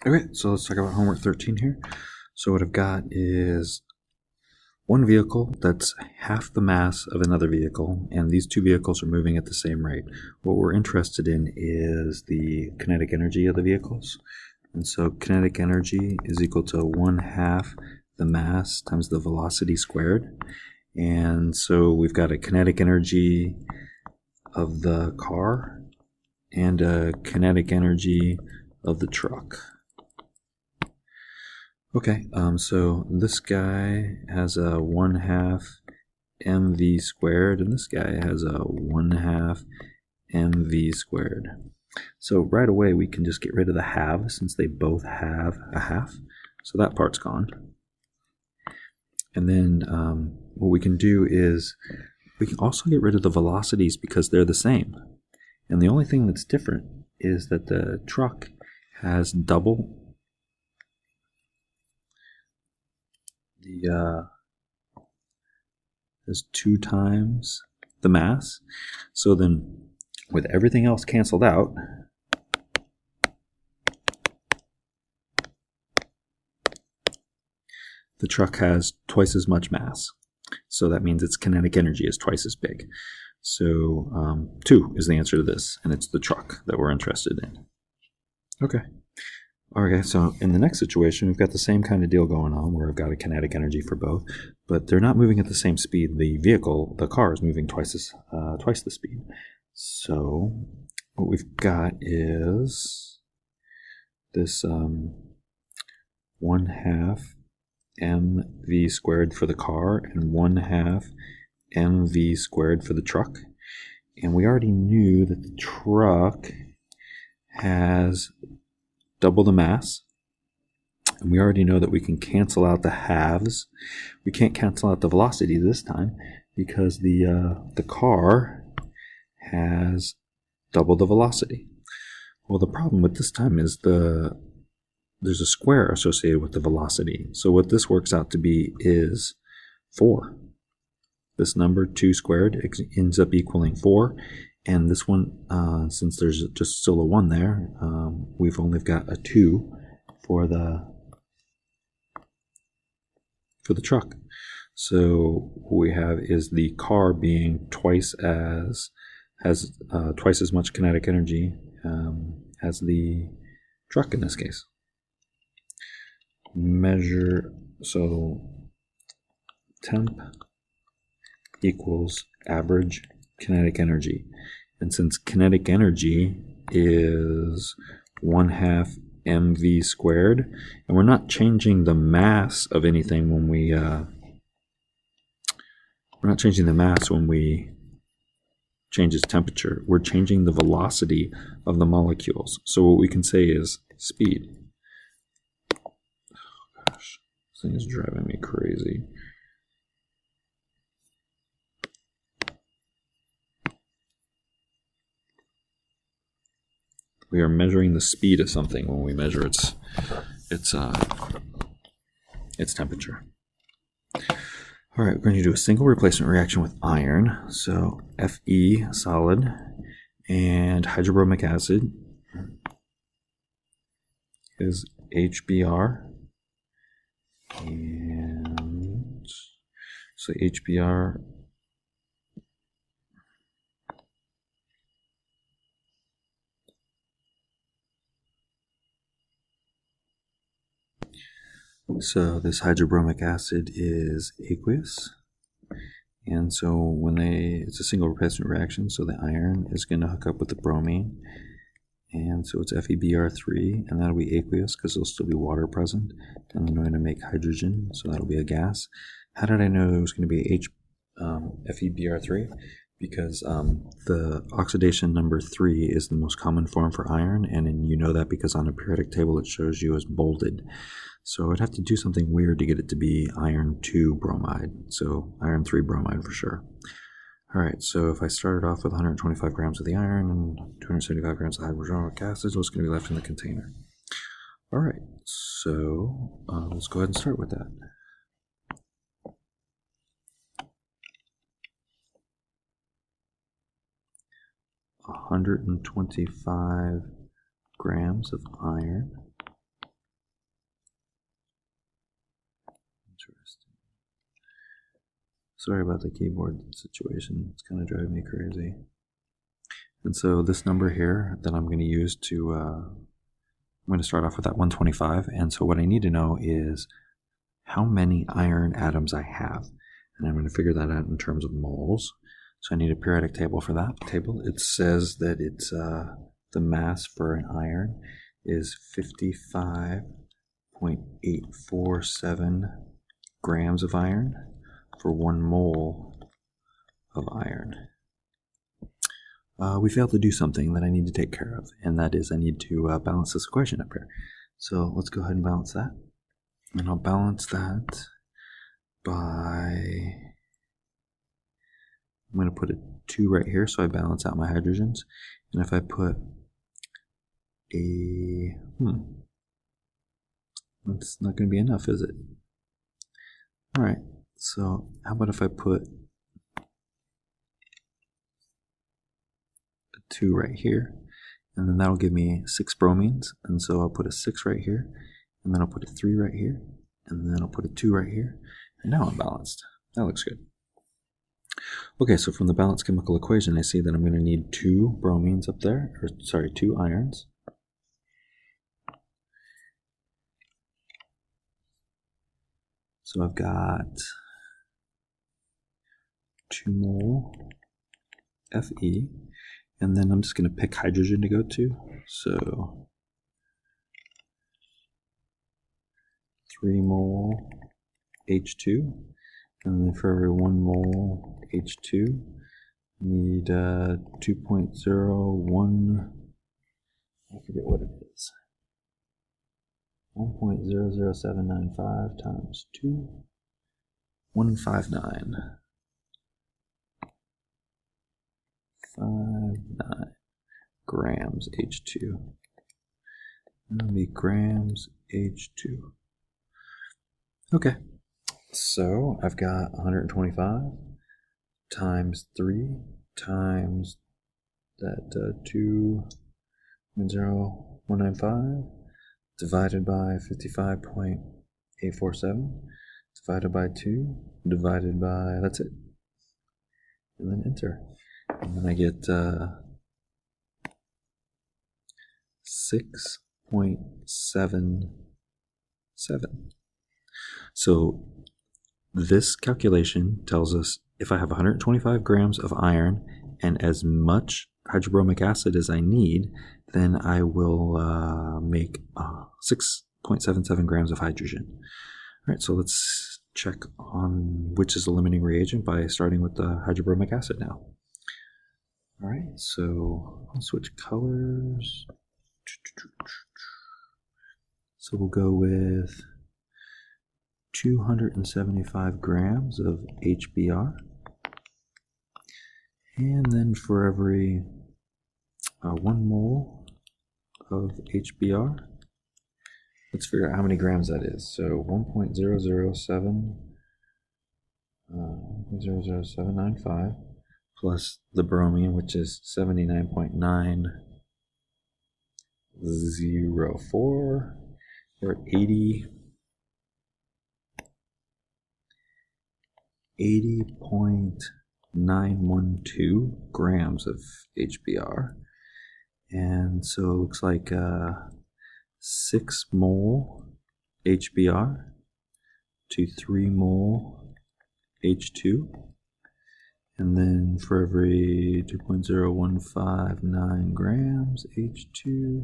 Okay, so let's talk about homework 13 here. So what I've got is one vehicle that's half the mass of another vehicle, and these two vehicles are moving at the same rate. What we're interested in is the kinetic energy of the vehicles. And so kinetic energy is equal to 1/2 the mass times the velocity squared. And so we've got a kinetic energy of the car and a kinetic energy of the truck. Okay, so this guy has a 1/2 mv squared, and this guy has a 1/2 mv squared. So right away we can just get rid of the halves since they both have a half. So that part's gone. And then what we can do is we can also get rid of the velocities because they're the same. And the only thing that's different is that the truck has double is 2 times the mass. So then with everything else canceled out, the truck has twice as much mass. So that means its kinetic energy is twice as big. So 2 is the answer to this, and it's the truck that we're interested in. Okay. Okay, so in the next situation, we've got the same kind of deal going on where I've got a kinetic energy for both, but they're not moving at the same speed. The car is moving twice the speed. So what we've got is this 1/2 mv squared for the car and 1/2 mv squared for the truck. And we already knew that the truck has double the mass, and we already know that we can cancel out the halves. We can't cancel out the velocity this time because the car has double the velocity. Well, the problem with this time is there's a square associated with the velocity. So what this works out to be is 4. This number 2 squared ends up equaling 4. And this one, since there's just still a 1 there, we've only got a 2 for the truck. So what we have is the car being has twice as much kinetic energy as the truck in this case. So temp equals average kinetic energy. And since kinetic energy is 1/2 mv squared, and we're not changing the mass of anything when we're not changing the mass when we change its temperature. We're changing the velocity of the molecules. So what we can say is speed. Oh gosh, this thing is driving me crazy. We are measuring the speed of something when we measure its temperature. All right, we're going to do a single replacement reaction with iron. So Fe solid and hydrobromic acid is HBr, and so HBr So this hydrobromic acid is aqueous, and so it's a single replacement reaction, so the iron is going to hook up with the bromine, and so it's FeBr3, and that'll be aqueous because there'll still be water present, and then we're going to make hydrogen, so that'll be a gas. How did I know it was going to be FeBr3? Because the oxidation number 3 is the most common form for iron, and you know that because on a periodic table it shows you as bolded. So I'd have to do something weird to get it to be iron 2 bromide. So iron 3 bromide for sure. All right, so if I started off with 125 grams of the iron and 275 grams of hydrobromic acid, what's going to be left in the container? All right, so let's go ahead and start with that. $125 grams of iron Sorry about the keyboard situation. It's kind of driving me crazy. And so this number here that I'm going to use to, I'm going to start off with that 125. And so what I need to know is how many iron atoms I have. And I'm going to figure that out in terms of moles. So I need a periodic table for that table. It says that it's the mass for an iron is 55.847 grams of iron for 1 mole of iron. We failed to do something that I need to take care of, and that is I need to balance this equation up here. So let's go ahead and balance that. And I'll balance that by, I'm going to put a 2 right here so I balance out my hydrogens. And if I put a, that's not going to be enough, is it? Alright, so how about if I put a 2 right here, and then that'll give me 6 bromines, and so I'll put a 6 right here, and then I'll put a 3 right here, and then I'll put a 2 right here, and now I'm balanced. That looks good. Okay, so from the balanced chemical equation, I see that I'm going to need 2 bromines up there, or sorry, 2 irons. So I've got 2 mole Fe, and then I'm just going to pick hydrogen to go to. So 3 mole H2, and then for every 1 mole H2, I need 2.01, I forget what it is, 1.00795 times 2, 159. 59 grams H2. That'll be grams H2. Okay, so I've got 125 times 3 times that 2.0195 divided by 55.847 divided by 2 divided by, that's it. And then enter. And then I get 6.77. So this calculation tells us if I have 125 grams of iron and as much hydrobromic acid as I need, then I will make 6.77 grams of hydrogen. All right, so let's check on which is the limiting reagent by starting with the hydrobromic acid now. All right, so I'll switch colors. So we'll go with 275 grams of HBr. And then for every 1 mole of HBr, let's figure out how many grams that is. So 1.00795 plus the bromine, which is 79.904. We're at 80.912 grams of HBr. And so it looks like 6 mole HBr to 3 mole H2. And then for every 2.0159 grams H2,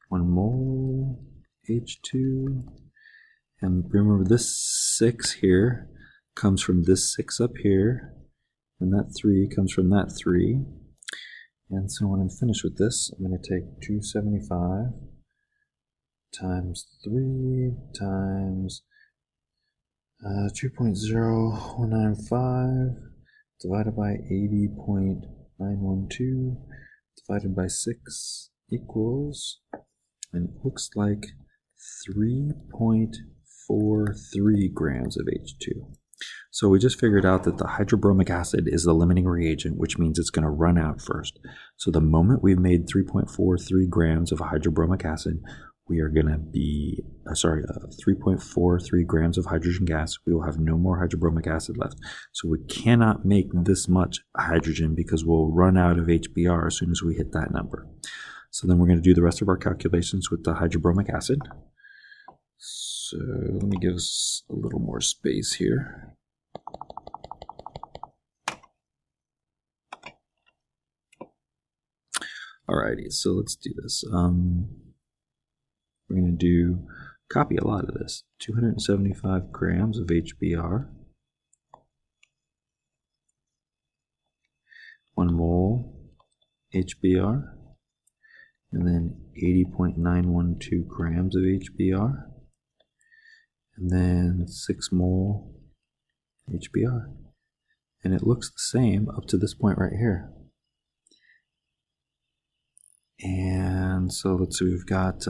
1 mole H2. And remember, this 6 here comes from this 6 up here, and that 3 comes from that 3. And so when I'm finished with this, I'm going to take 275 times 3 times 2.0195 divided by 80.912 divided by 6 equals, and it looks like 3.43 grams of H2. So we just figured out that the hydrobromic acid is the limiting reagent, which means it's going to run out first. So the moment we've made 3.43 grams of hydrobromic acid, we are going to be 3.43 grams of hydrogen gas, we will have no more hydrobromic acid left. So we cannot make this much hydrogen because we'll run out of HBr as soon as we hit that number. So then we're going to do the rest of our calculations with the hydrobromic acid. So let me give us a little more space here. Alrighty, so let's do this. We're going to copy a lot of this. 275 grams of HBr. 1 mole HBr. And then 80.912 grams of HBr. And then 6 mole HBr. And it looks the same up to this point right here. And so let's see, we've got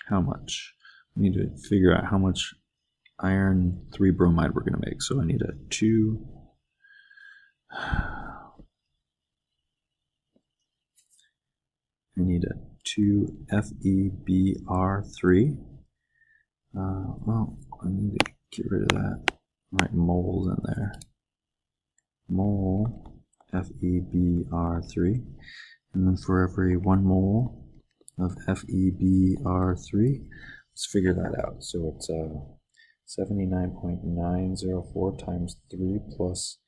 how much? We need to figure out how much iron 3 bromide we're going to make. So I need a 2. I need a 2 FeBr3. Well, I need to get rid of that. Write moles in there. Mole FeBr3, and then for every 1 mole of FeBr3, let's figure that out. So it's 79.904 times 3 plus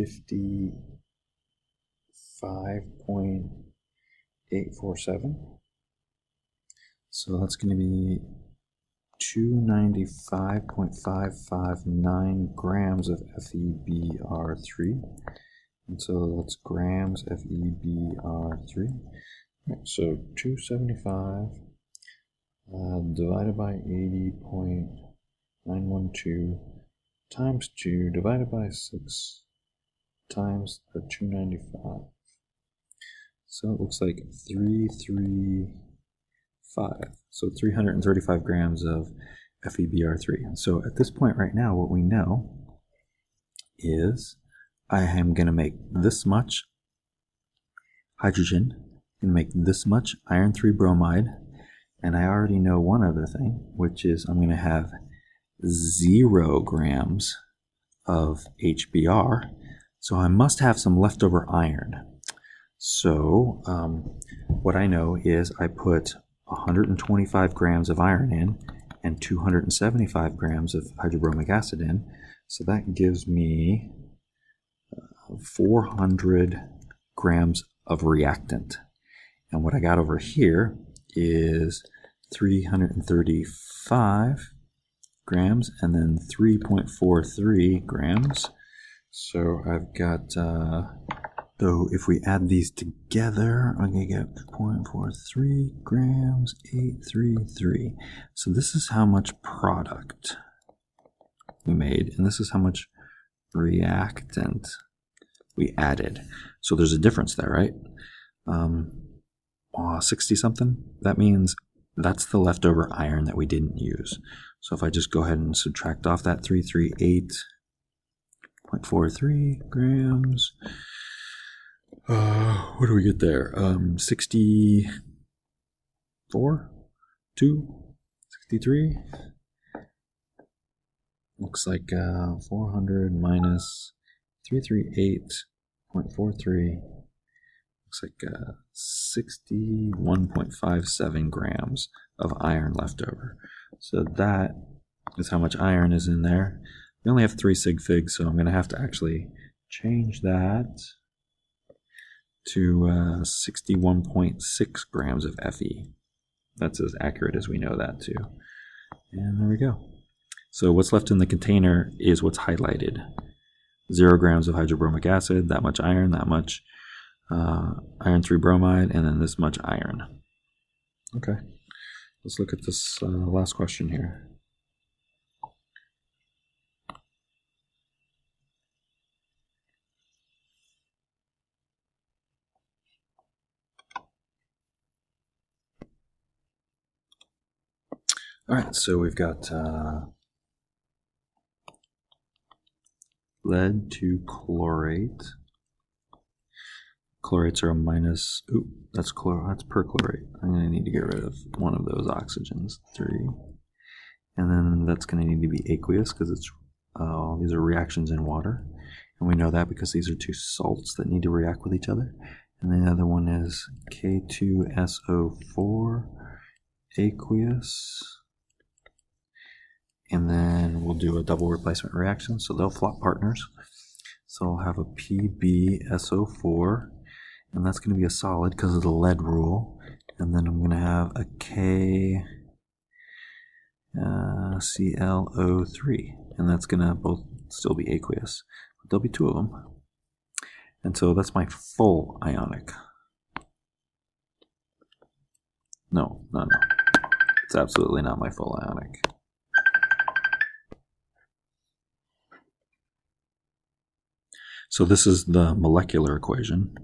55.847. So that's going to be 295.559 grams of FeBr3. And so that's grams FeBr3. Right, so 275 divided by 80.912 times 2 divided by 6 times the 295. So it looks like 335. So 335 grams of FeBr3. So at this point right now, what we know is I am going to make this much hydrogen, going to make this much iron 3 bromide, and I already know one other thing, which is I'm going to have 0 grams of HBr, so I must have some leftover iron. So what I know is I put 125 grams of iron in and 275 grams of hydrobromic acid in, so that gives me 400 grams of reactant. And what I got over here is 335 grams and then 3.43 grams. So I've got, though if we add these together, I'm going to get 0.43 grams, 833. So this is how much product we made, and this is how much reactant we added. So there's a difference there, right? 60 something. That means that's the leftover iron that we didn't use. So if I just go ahead and subtract off that 338.43 grams, what do we get there? 64, 63. Looks like 400 minus 338.43. Looks like 61.57 grams of iron left over. So that is how much iron is in there. We only have 3 sig figs, so I'm going to have to actually change that to 61.6 grams of Fe. That's as accurate as we know that too. And there we go. So what's left in the container is what's highlighted. 0 grams of hydrobromic acid, that much iron, that much iron 3 bromide, and then this much iron. Okay, let's look at this last question here. All right, so we've got lead to chlorate, Chlorates are a minus, that's perchlorate. I'm going to need to get rid of one of those oxygens, 3. And then that's going to need to be aqueous because it's these are reactions in water. And we know that because these are two salts that need to react with each other. And the other one is K2SO4, aqueous. And then we'll do a double replacement reaction, so they'll flop partners. So I'll have a PbSO4, and that's going to be a solid because of the lead rule. And then I'm going to have a KClO3, and that's going to both still be aqueous. But there'll be 2 of them. And so that's my full ionic. No. It's absolutely not my full ionic. So this is the molecular equation.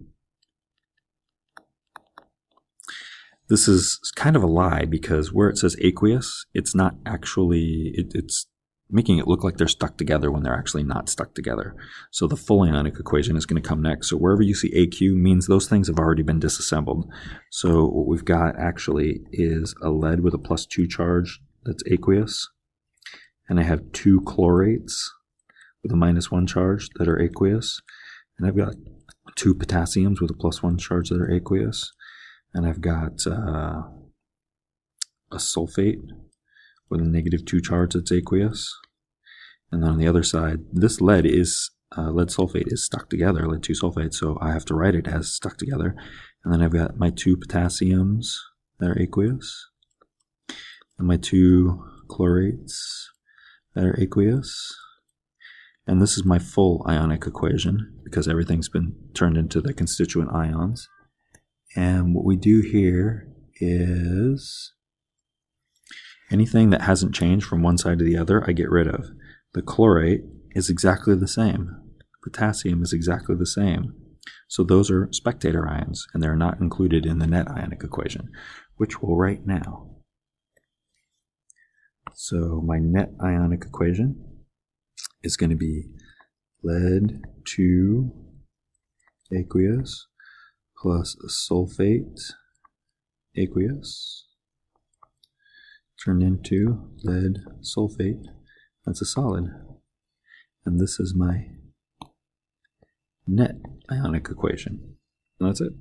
This is kind of a lie because where it says aqueous, it's not actually, it's making it look like they're stuck together when they're actually not stuck together. So the full ionic equation is going to come next. So wherever you see AQ means those things have already been disassembled. So what we've got actually is a lead with a +2 charge that's aqueous. And I have 2 chlorates with a -1 charge that are aqueous. And I've got 2 potassiums with a +1 charge that are aqueous. And I've got a sulfate with a -2 charge that's aqueous. And then on the other side, this lead sulfate is stuck together, lead 2 sulfate, so I have to write it as stuck together. And then I've got my 2 potassiums that are aqueous, and my 2 chlorates that are aqueous. And this is my full ionic equation because everything's been turned into the constituent ions. And what we do here is anything that hasn't changed from one side to the other, I get rid of. The chlorate is exactly the same. Potassium is exactly the same. So those are spectator ions, and they're not included in the net ionic equation, which we'll write now. So my net ionic equation is going to be lead 2 aqueous plus sulfate aqueous turned into lead sulfate. That's a solid. And this is my net ionic equation. And that's it.